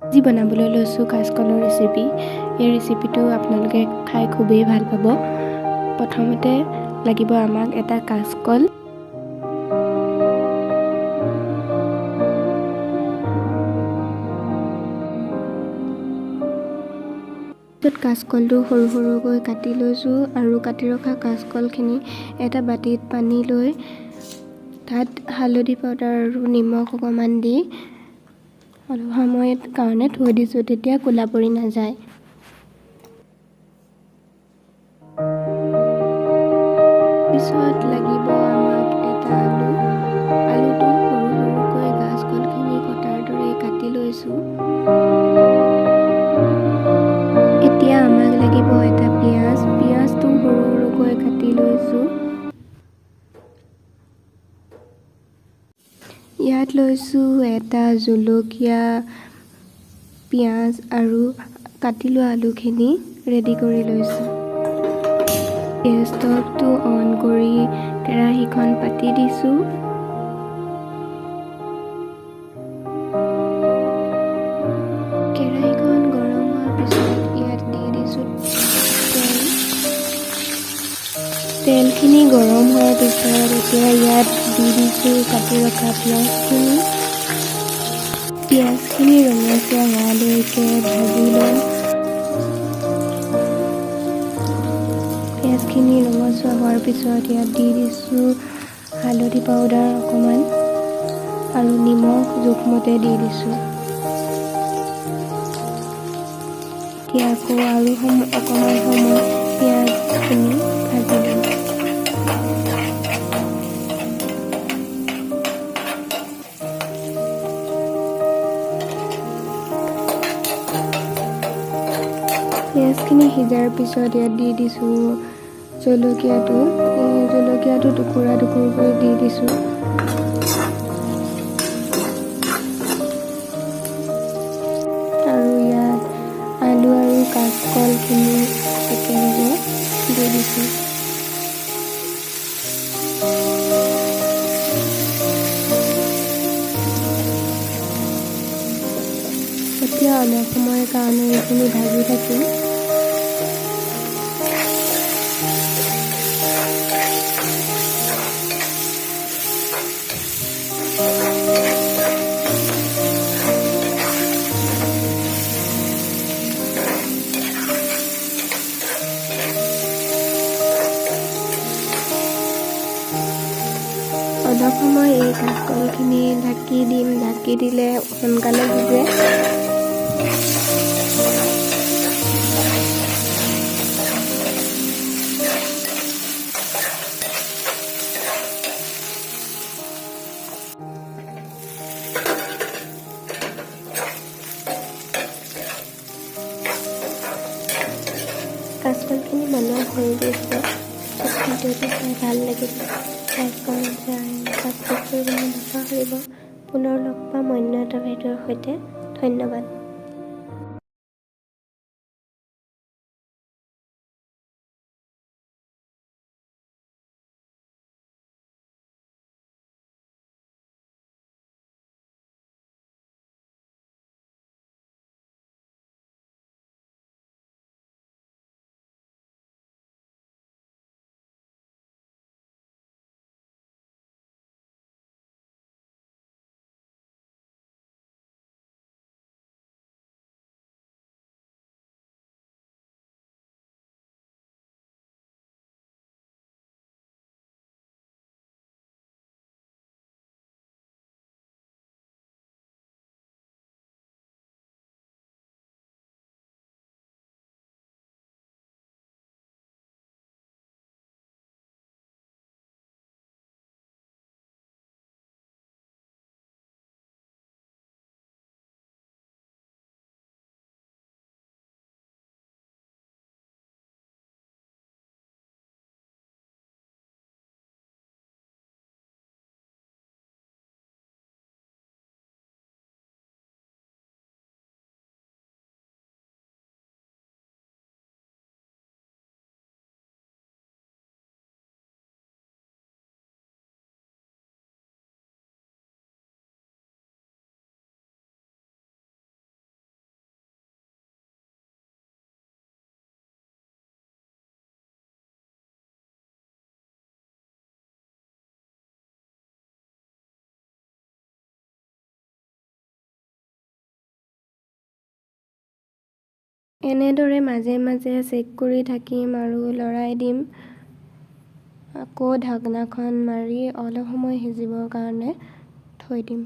আজি বনাবলৈ লৈছোঁ কাচকলৰ ৰেচিপি। এই ৰেচিপিটো আপোনালোকে খাই খুবেই ভাল পাব। প্ৰথমতে লাগিব আমাক এটা কাচকল। কাচকলটো সৰু সৰুকৈ কাটি লৈছোঁ আৰু কাটি ৰখা কাচকলখিনি এটা বাতিত পানী লৈ তাত হালধি পাউডাৰ আৰু নিমখ অকণমান দি অলপ সময়ৰ কাৰণে থৈ দিছোঁ, তেতিয়া ক'লা পৰি নাযায়। পিছত লাগিব আমাক এটা আলু। আলুটো সৰু সৰুকৈ কাচকলখিনি কটাৰ দৰে কাটি লৈছোঁ। এতিয়া আমাক লাগিব এটা পিঁয়াজ। পিঁয়াজটো সৰু সৰুকৈ কাটি লৈছোঁ। ইয়াত লৈছোঁ এটা জলকীয়া, পিঁয়াজ আৰু কাটি লোৱা আলুখিনি ৰেডি কৰি লৈছোঁ। গেছ ষ্টভটো অন কৰি কেৰাহীখন পাতি দিছোঁ। কেৰাহীখন গৰম হোৱাৰ পিছত ইয়াত দি দিছোঁ তেল। তেলখিনি গৰম হোৱাৰ পিছত এতিয়া ইয়াত দি দিছোঁ কাটি ৰখা পিঁয়াজখিনি। পিঁয়াজখিনি ৰঙচুৱা হোৱালৈকে ভাজি লওঁ। পিঁয়াজখিনি ৰঙচুৱা হোৱাৰ পিছত ইয়াত দি দিছোঁ হালধি পাউডাৰ অকণমান আৰু নিমখ জোখমতে দি দিছোঁ। এতিয়া আকৌ আৰু অকণমান সময় পিঁয়াজখিনি ভাজি ল'ম। পিঁয়াজখিনি সিজাৰ পিছত ইয়াত দি দিছোঁ জলকীয়াটো। জলকীয়াটো টুকুৰা টুকুৰকৈ দি দিছোঁ। আৰু ইয়াত আলু আৰু কাচকলখিনি একেলগে দি দিছোঁ। এতিয়া অলপ সময়ৰ কাৰণে এইখিনি ভাজি থাকিম। অলপ সময় এই কাচকলখিনি ঢাকি দিম। ঢাকি দিলে সোনকালে সিজে। কাচকলখিনি বনোৱা হৈ গৈছে। ভিডিঅ'টো চাই ভাল লাগিলে লাইক, কমেণ্ট, শ্বেয়াৰ আৰু ছাবস্ক্ৰাইব কৰিবলৈ নাপাহৰিব। পুনৰ লগ পাম অন্য এটা ভিডিঅ'ৰ সৈতে। ধন্যবাদ। এনেদৰে মাজে মাজে চেক কৰি থাকিম আৰু লৰাই দিম। আকৌ ঢাকনাখন মাৰি অলপ সময় সিজিবৰ কাৰণে থৈ দিম।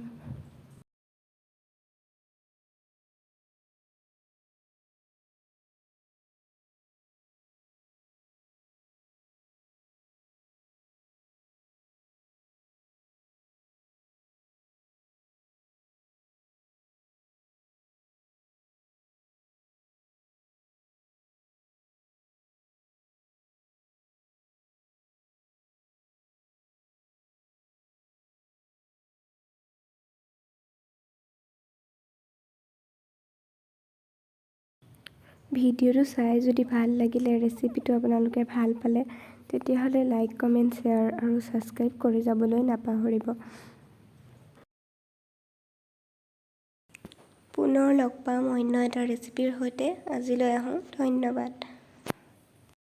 ভিডিঅ'টো চাই যদি ভাল লাগিলে, ৰেচিপিটো আপোনালোকে ভাল পালে, তেতিয়াহ'লে লাইক, কমেণ্ট, শ্বেয়াৰ আৰু ছাবস্ক্ৰাইব কৰি যাবলৈ নাপাহৰিব। পুনৰ লগ পাম অন্য এটা ৰেচিপিৰ সৈতে। আজিলৈ আহোঁ। ধন্যবাদ।